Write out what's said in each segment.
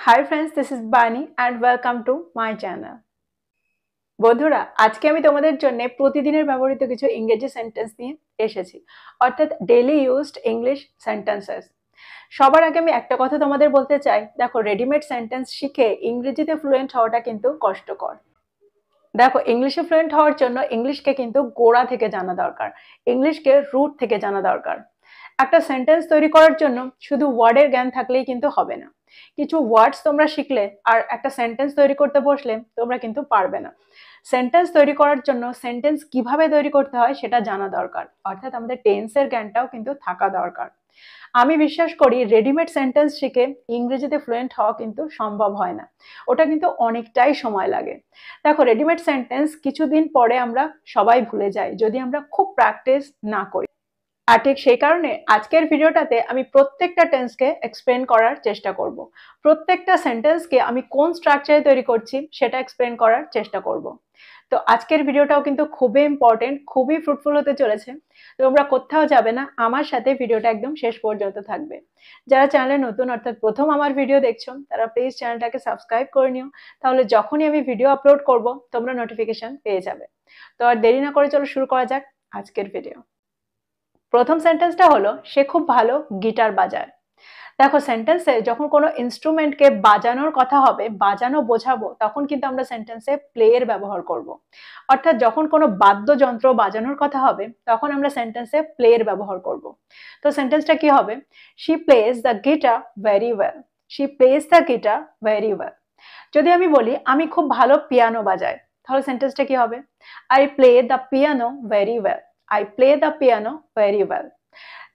Hi friends, this is Bani and welcome to my channel. বন্ধুরা আজকে আমি তোমাদের জন্য প্রতিদিনের ব্যবহৃত কিছু ইংরেজি সেন্টেন্স নিয়ে এসেছি অর্থাৎ ডেইলি ইউজড ইংলিশ সেন্টেন্সেস। সবার আগে আমি একটা কথা তোমাদের বলতে চাই, দেখো রেডিমেড সেন্টেন্স শিখে ইংরেজিতে ফ্লুয়েন্ট হওয়াটা কিন্তু কষ্টকর। দেখো ইংলিশে ফ্লুয়েন্ট হওয়ার জন্য ইংলিশকে কিন্তু গোড়া থেকে জানা দরকার, ইংলিশকে রুট থেকে জানা দরকার। একটা সেন্টেন্স তৈরি করার জন্য শুধু ওয়ার্ডের জ্ঞান থাকলেই কিন্তু হবে না, কিছু ওয়ার্ডস তোমরা শিখলে আর একটা সেন্টেন্স তৈরি করতে বসলে তোমরা কিন্তু পারবে না। সেন্টেন্স তৈরি করার জন্য সেন্টেন্স কিভাবে তৈরি করতে হয় সেটা জানা দরকার, অর্থাৎ আমাদের টেন্সের জ্ঞানটাও কিন্তু থাকা দরকার। আমি বিশ্বাস করি রেডিমেড সেন্টেন্স শিখে ইংরেজিতে ফ্লুয়েন্ট হওয়া কিন্তু সম্ভব হয় না, ওটা কিন্তু অনেকটাই সময় লাগে। দেখো রেডিমেড সেন্টেন্স কিছুদিন পরে আমরা সবাই ভুলে যাই যদি আমরা খুব প্র্যাকটিস না করি। আর ঠিক সেই কারণে আজকের ভিডিওটাতে আমি প্রত্যেকটা টেন্সকে এক্সপ্লেন করার চেষ্টা করব, প্রত্যেকটা সেন্টেন্সকে আমি কোন স্ট্রাকচারে তৈরি করছি সেটা এক্সপ্লেন করার চেষ্টা করব। তো আজকের ভিডিওটাও কিন্তু খুবই ইম্পর্টেন্ট, খুবই ফ্রুটফুল হতে চলেছে। তোমরা কোথাও যাবে না, আমার সাথে ভিডিওটা একদম শেষ পর্যন্ত থাকবে। যারা চ্যানেলে নতুন অর্থাৎ প্রথম আমার ভিডিও দেখছো তারা প্লিজ চ্যানেলটাকে সাবস্ক্রাইব করে নিও, তাহলে যখনই আমি ভিডিও আপলোড করব তোমরা নোটিফিকেশন পেয়ে যাবে। তো আর দেরি না করে চলো শুরু করা যাক আজকের ভিডিও। প্রথম সেন্টেন্সটা হলো সে খুব ভালো গিটার বাজায়। দেখো সেন্টেন্সে যখন কোনো ইনস্ট্রুমেন্টকে বাজানোর কথা হবে, বাজানো বোঝাবো, তখন কিন্তু আমরা সেন্টেন্সে প্লে এর ব্যবহার করব। অর্থাৎ যখন কোনো বাদ্যযন্ত্র বাজানোর কথা হবে তখন আমরা সেন্টেন্সে প্লে এর ব্যবহার করব। তো সেন্টেন্সটা কি হবে? She plays the guitar very well. She plays the guitar very well. যদি আমি বলি আমি খুব ভালো পিয়ানো বাজাই, তাহলে সেন্টেন্সটা কি হবে? I play the piano very well. I play the piano very well.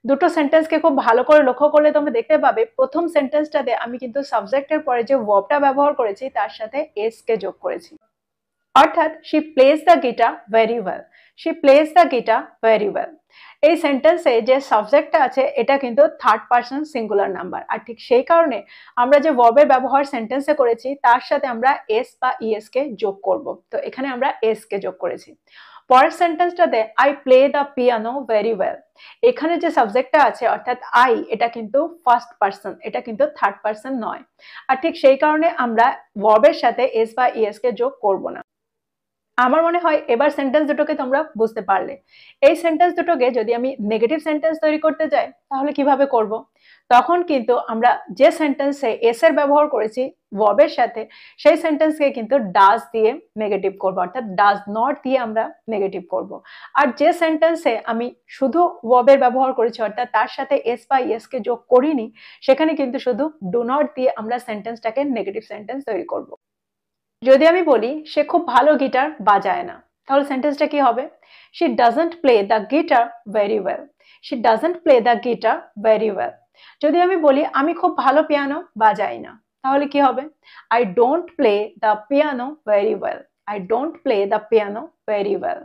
দুটো সেন্টেন্সকে খুব ভালো করে লক্ষ্য করলে তোমরা দেখতে পাবে প্রথম সেন্টেন্সটাতে আমি কিন্তু সাবজেক্টের পরে যে ভার্বটা ব্যবহার করেছি তার সাথে এস কে যোগ করেছি, অর্থাৎ she plays the guitar very well. She plays the guitar very well. এই সেন্টেন্সে যে সাবজেক্টটা আছে এটা কিন্তু থার্ড পারসন সিঙ্গুলার নাম্বার, আর ঠিক সেই কারণে আমরা যে ভার্বের ব্যবহার সেন্টেন্সে করেছি তার সাথে আমরা এস বা ইএস কে যোগ করব। তো এখানে আমরা এস কে যোগ করেছি। পরের সেন্টেন্সটাতে I play the piano very well. এখানে যে সাবজেক্টটা আছে অর্থাৎ আই, এটা কিন্তু ফার্স্ট পারসন, এটা কিন্তু থার্ড পারসন নয়, আর ঠিক সেই কারণে আমরা ভার্বের সাথে এস বা ইএস কে যোগ করব না। আমার মনে হয় এবার সেন্টেন্স দুটোকে তোমরা বুঝতে পারলে। এই সেন্টেন্স দুটোকে যদি আমি নেগেটিভ সেন্টেন্স তৈরি করতে যাই তাহলে কিভাবে করব? তখন কিন্তু আমরা যে সেন্টেন্সে এস এর ব্যবহার করেছি ভার্বের সাথে সেই সেন্টেন্সকে কিন্তু ডাজ দিয়ে নেগেটিভ করব, অর্থাৎ ডাজ নট দিয়ে আমরা নেগেটিভ করব। আর যে সেন্টেন্সে আমি শুধু ভার্বের ব্যবহার করেছি অর্থাৎ তার সাথে এস বা ইএস কে যোগ করিনি, সেখানে কিন্তু শুধু ডু নট দিয়ে আমরা সেন্টেন্সটাকে নেগেটিভ সেন্টেন্স তৈরি করব। যদি আমি বলি সে খুব ভালো গিটার বাজায় না, তাহলে সেন্টেন্সটা কি হবে? She doesn't play the guitar very well. She doesn't play the guitar very well. যদি আমি বলি আমি খুব ভালো পিয়ানো বাজাই না, তাহলে কি হবে? I don't play the piano very well. I don't play the piano very well.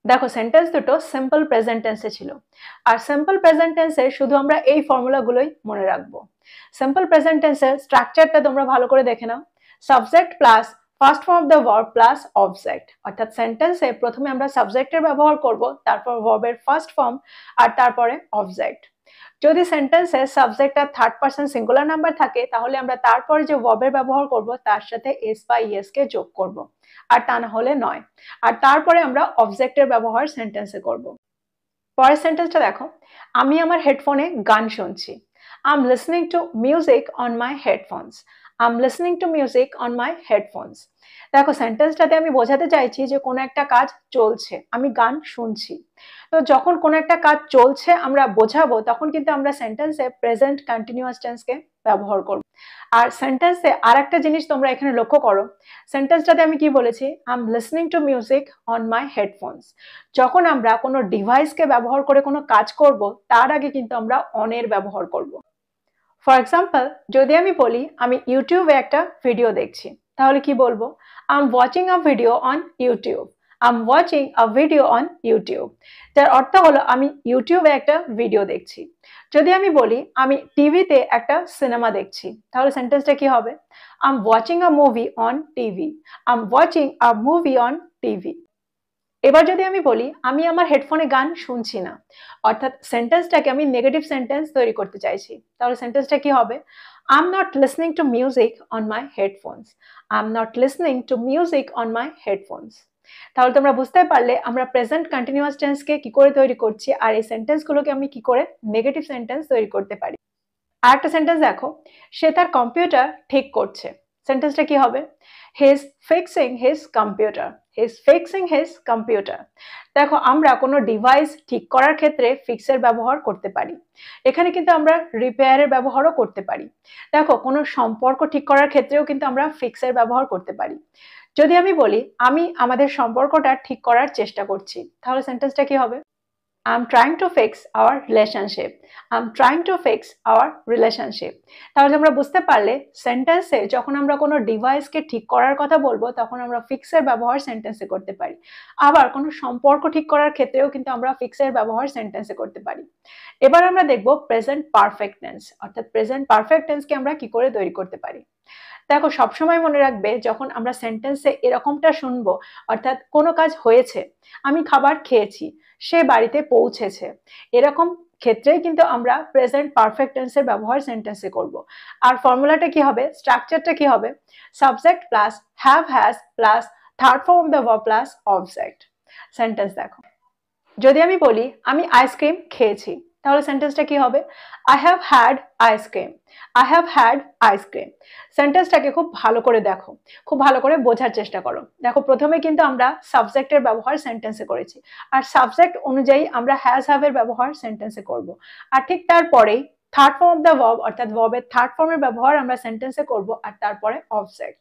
দেখো সেন্টেন্স দুটো সিম্পল প্রেজেন্ট টেন্সে ছিল, আর সিম্পল প্রেজেন্ট টেন্সে শুধু আমরা এই ফর্মুলাগুলোই মনে রাখবো। সিম্পল প্রেজেন্ট টেন্সের স্ট্রাকচারটা তোমরা ভালো করে দেখে নাও। Subject plus first form of the verb plus object, অর্থাৎ সেন্টেন্সে প্রথমে আমরা সাবজেক্টের ব্যবহার করব, তারপর ভার্বের ফার্স্ট ফর্ম, আর তারপরে অবজেক্ট। যদি সেন্টেন্সে সাবজেক্টটা থার্ড পারসন সিঙ্গুলার নাম্বার থাকে তাহলে আমরা তারপর যে ভার্বের ব্যবহার করব তার সাথে এস বা ইএস কে যোগ করব, আর তা না হলে নয়। আর তারপরে আমরা অবজেক্টের ব্যবহার সেন্টেন্সে করব। পরের সেন্টেন্সটা দেখো, আমি আমার হেডফোনে গান শুনছি। I am listening to music on my headphones. I am listening to music on my headphones. দেখো সেন্টেন্সটাতে আমি বোঝাতে চাইছি যে কোনো একটা কাজ চলছে, আমি গান শুনছি। তো যখন কোনো একটা কাজ চলছে আমরা বোঝাবো তখন কিন্তু আমরা সেন্টেন্সে প্রেজেন্ট কন্টিনিউয়াস টেন্সকে ব্যবহার করব। আর সেন্টেন্সে আর একটা জিনিস তোমরা এখানে লক্ষ্য করো, সেন্টেন্সটাতে আমি কি বলেছি? I am listening to music on my headphones. যখন আমরা কোনো ডিভাইসকে ব্যবহার করে কোনো কাজ করব তার আগে কিন্তু আমরা অন এর ব্যবহার করব। ফর এক্সাম্পল, যদি আমি বলি আমি ইউটিউবে একটা ভিডিও দেখছি, তাহলে কি বলবো? I am watching a video on YouTube. I am watching a video on YouTube, যার অর্থ হলো আমি ইউটিউবে একটা ভিডিও দেখছি। যদি আমি বলি আমি টিভিতে একটা সিনেমা দেখছি, তাহলে সেন্টেন্সটা কি হবে? I am watching a movie on TV. I am watching a movie on TV. এবার যদি আমি বলি আমি আমার হেডফোনে গান শুনছি না, অর্থাৎ সেন্টেন্সটাকে আমি নেগেটিভ সেন্টেন্স তৈরি করতে চাইছি, তাহলে সেন্টেন্সটা কি হবে? I'm not listening to music on my headphones. I'm not listening to music on my headphones. তাহলে তোমরা বুঝতে পারলে আমরা প্রেজেন্ট কন্টিনিউয়াস টেন্সকে কি করে তৈরি করছি আর এই সেন্টেন্সগুলোকে আমি কি করে নেগেটিভ সেন্টেন্স তৈরি করতে পারি। আর একটা সেন্টেন্স দেখো, সে তার কম্পিউটার ঠিক করছে। সেন্টেন্সটা কি হবে? He is fixing his computer. He is fixing his computer. দেখো, আমরা কোনো ডিভাইস ঠিক করার ক্ষেত্রে ফিক্সের ব্যবহার করতে পারি। এখানে কিন্তু আমরা রিপেয়ারের ব্যবহারও করতে পারি। দেখো, কোনো সম্পর্ক ঠিক করার ক্ষেত্রেও কিন্তু আমরা ফিক্সের ব্যবহার করতে পারি। যদি আমি বলি আমি আমাদের সম্পর্কটা ঠিক করার চেষ্টা করছি, তাহলে সেন্টেন্সটা কি হবে? I'm trying to fix our relationship. I'm trying to fix our relationship. তাহলে আমরা বুঝতে পারলে সেন্টেন্সে যখন আমরা কোনো ডিভাইসকে ঠিক করার কথা বলবো তখন আমরা ফিক্সের ব্যবহার সেন্টেন্সে করতে পারি। আবার কোনো সম্পর্ক ঠিক করার ক্ষেত্রেও কিন্তু আমরা ফিক্সের ব্যবহার সেন্টেন্সে করতে পারি। এবার আমরা দেখব প্রেজেন্ট পারফেক্ট টেন্স, অর্থাৎ প্রেজেন্ট পারফেক্ট টেন্সকে আমরা কি করে তৈরি করতে পারি। দেখো, সবসময় মনে রাখবে যখন আমরা সেন্টেন্সে এরকমটা শুনবো, অর্থাৎ কোনো কাজ হয়েছে, আমি খাবার খেয়েছি, সে বাড়িতে পৌঁছেছে, এরকম ক্ষেত্রেই কিন্তু আমরা প্রেজেন্ট পারফেক্ট টেন্সের ব্যবহার সেন্টেন্সে করব। আর ফর্মুলাটা কি হবে, স্ট্রাকচারটা কি হবে? Subject plus have has plus third form of the verb plus object. Sentence দেখো, যদি আমি বলি আমি আইসক্রিম খেয়েছি, তাহলে সেন্টেন্সটা কি হবে? I have had ice cream. I have had ice cream. সেন্টেন্সটাকে খুব ভালো করে দেখো, খুব ভালো করে বোঝার চেষ্টা করো। দেখো, প্রথমে কিন্তু আমরা সাবজেক্টের ব্যবহার সেন্টেন্সে করেছি, আর সাবজেক্ট অনুযায়ী আমরা হ্যাজ হ্যাভের ব্যবহার সেন্টেন্সে করব। আর ঠিক তারপরেই third form of the verb, অর্থাৎ ভার্বের থার্ড ফর্মের ব্যবহার আমরা সেন্টেন্সে করব, আর তারপরে অবজেক্ট।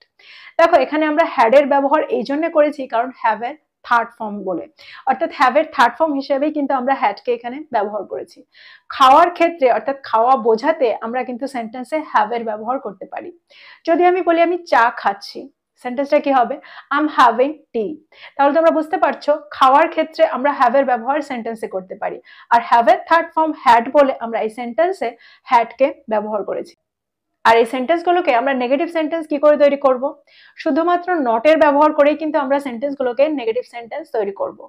দেখো, এখানে আমরা হ্যাডের ব্যবহার এই জন্য করেছি কারণ হ্যাভের থার্ড ফর্ম বলে, অর্থাৎ হ্যাভের থার্ড ফর্ম হিসেবেই কিন্তু আমরা হ্যাডকে এখানে ব্যবহার করেছি। খাওয়ার ক্ষেত্রে, অর্থাৎ খাওয়া বোঝাতে আমরা কিন্তু সেন্টেন্সে হ্যাভের ব্যবহার করতে পারি। যদি আমি বলি আমি চা খাচ্ছি, সেন্টেন্সটা কি হবে? I am having tea. তাহলে তোমরা বুঝতে পারছো খাওয়ার ক্ষেত্রে আমরা হ্যাভের ব্যবহার সেন্টেন্সে করতে পারি, আর হ্যাভের থার্ড ফর্ম হ্যাড বলে আমরা এই সেন্টেন্সে হ্যাডকে ব্যবহার করেছি। আর এই সেন্টেন্সগুলোকে আমরা নেগেটিভ সেন্টেন্স কি করে তৈরি করব? শুধুমাত্র নটের ব্যবহার করেই কিন্তু আমরা সেন্টেন্সগুলোকে নেগেটিভ সেন্টেন্স তৈরি করব।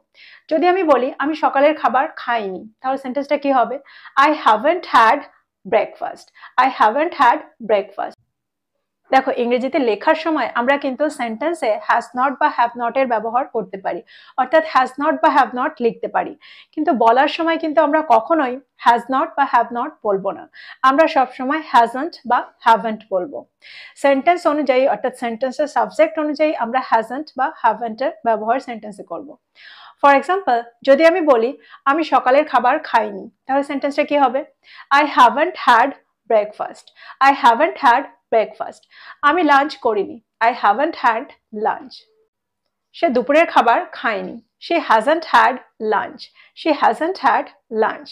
যদি আমি বলি আমি সকালের খাবার খাইনি, তাহলে সেন্টেন্সটা কি হবে? I haven't had breakfast. I haven't had breakfast. দেখো, ইংরেজিতে লেখার সময় আমরা কিন্তু সেন্টেন্সে হ্যাজ নট বা হ্যাভ নট এর ব্যবহার করতে পারি, অর্থাৎ হ্যাজ নট বা হ্যাভ নট লিখতে পারি, কিন্তু বলার সময় কিন্তু আমরা কখনোই হ্যাজ নট বা হ্যাভ নট বলবো না। আমরা সবসময় হ্যাজন্ট বা হ্যাভেন্ট বলবো। সেন্টেন্স অনুযায়ী, অর্থাৎ সেন্টেন্সের সাবজেক্ট অনুযায়ী আমরা হ্যাজন্ট বা হ্যাভেন্টের ব্যবহার সেন্টেন্সে করব। ফর এক্সাম্পল, যদি আমি বলি আমি সকালের খাবার খাইনি, তাহলে সেন্টেন্সটা কি হবে? I haven't had breakfast. I haven't had breakfast. আমি লাঞ্চ করিনি। I haven't had lunch. সে দুপুরের খাবার খায়নি। She hasn't had lunch. She hasn't had lunch.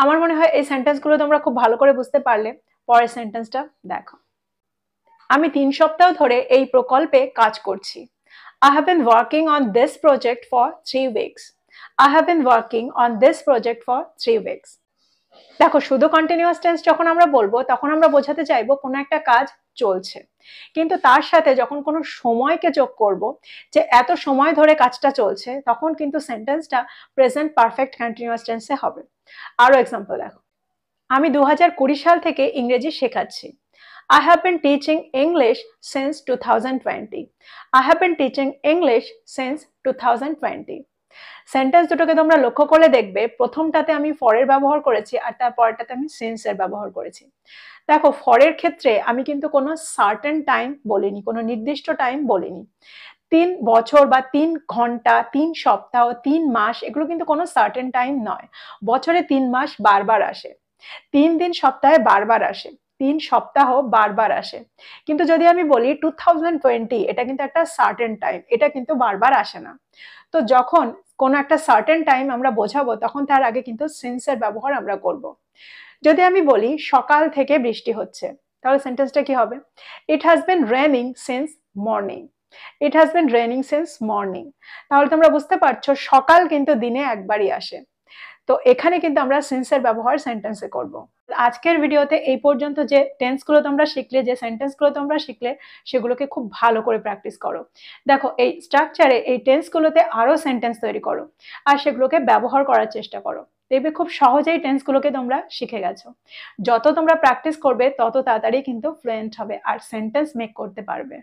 আমার মনে হয় এই সেন্টেন্সগুলো তোমরা খুব ভালো করে বুঝতে পারলে। পরের সেন্টেন্সটা দেখো, আমি 3 সপ্তাহ ধরে এই প্রকল্পে কাজ করছি। I have been working on this project for 3 weeks. I have been working on this project for 3 weeks. দেখো, শুধু কন্টিনিউয়াস টেন্স যখন আমরা বলবো তখন আমরা বোঝাতে চাইবো কোনো একটা কাজ চলছে, কিন্তু তার সাথে যখন কোনো সময়কে যোগ করব, যে এত সময় ধরে কাজটা চলছে, তখন কিন্তু সেন্টেন্সটা প্রেজেন্ট পারফেক্ট কন্টিনিউয়াস টেন্সে হবে। আরো এক্সাম্পল দেখো, আমি 2020 সাল থেকে ইংরেজি শেখাচ্ছি। I have been teaching English since 2020. I have been teaching English since 2020. Sentence দুটোকে তোমরা লক্ষ্য করলে দেখবে প্রথমটাতে আমি ফর এর ব্যবহার করেছি আর তারপরটাতে আমি সিন্স এর ব্যবহার করেছি। দেখো, ফর এর ক্ষেত্রে আমি কিন্তু কোনো সার্টেন টাইম বলিনি, কোনো নির্দিষ্ট টাইম বলিনি। 3 বছর বা 3 ঘন্টা, 3 সপ্তাহ, 3 মাস, এগুলো কিন্তু কোনো সার্টেন টাইম নয়। বছরে 3 মাস বারবার আসে, 3 দিন সপ্তাহে বারবার আসে, 3 সপ্তাহ বারবার আসে। কিন্তু যদি আমি বলি 2020, এটা কিন্তু একটা সার্টেন টাইম, এটা কিন্তু বারবার আসে না। তো যখন কোনো একটা সার্টেন টাইম আমরা বোঝাবো তখন তার আগে কিন্তু সিন্স এর ব্যবহার আমরা করব। যদি আমি বলি সকাল থেকে বৃষ্টি হচ্ছে, তাহলে সেন্টেন্সটা কি হবে? It has been raining since morning. It has been raining since morning. তাহলে তোমরা বুঝতে পারছো সকাল কিন্তু দিনে একবারই আসে। তো এখানে কিন্তু আমরা সিন্সের ব্যবহার সেন্টেন্সে করব। আজকের ভিডিওতে এই পর্যন্ত যে টেন্সগুলো তোমরা শিখলে, যে সেন্টেন্সগুলো তোমরা শিখলে, সেগুলোকে খুব ভালো করে প্র্যাকটিস করো। দেখো, এই স্ট্রাকচারে এই টেন্সগুলোতে আরো সেন্টেন্স তৈরি করো আর সেগুলোকে ব্যবহার করার চেষ্টা করো। দেখবে খুব সহজেই টেন্সগুলোকে তোমরা শিখে গেছো। যত তোমরা প্র্যাকটিস করবে তত তাড়াতাড়ি কিন্তু ফ্লুয়েন্ট হবে আর সেন্টেন্স মেক করতে পারবে।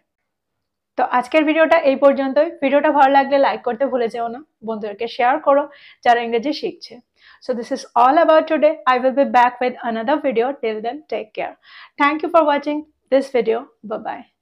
তো আজকের ভিডিওটা এই পর্যন্তই। ভিডিওটা ভালো লাগলে লাইক করতে ভুলে যেও না, বন্ধুদেরকে শেয়ার করো যারা ইংরেজি শিখছে। So this is all about today. I will be back with another video. Till then, take care. Thank you for watching this video. Bye bye.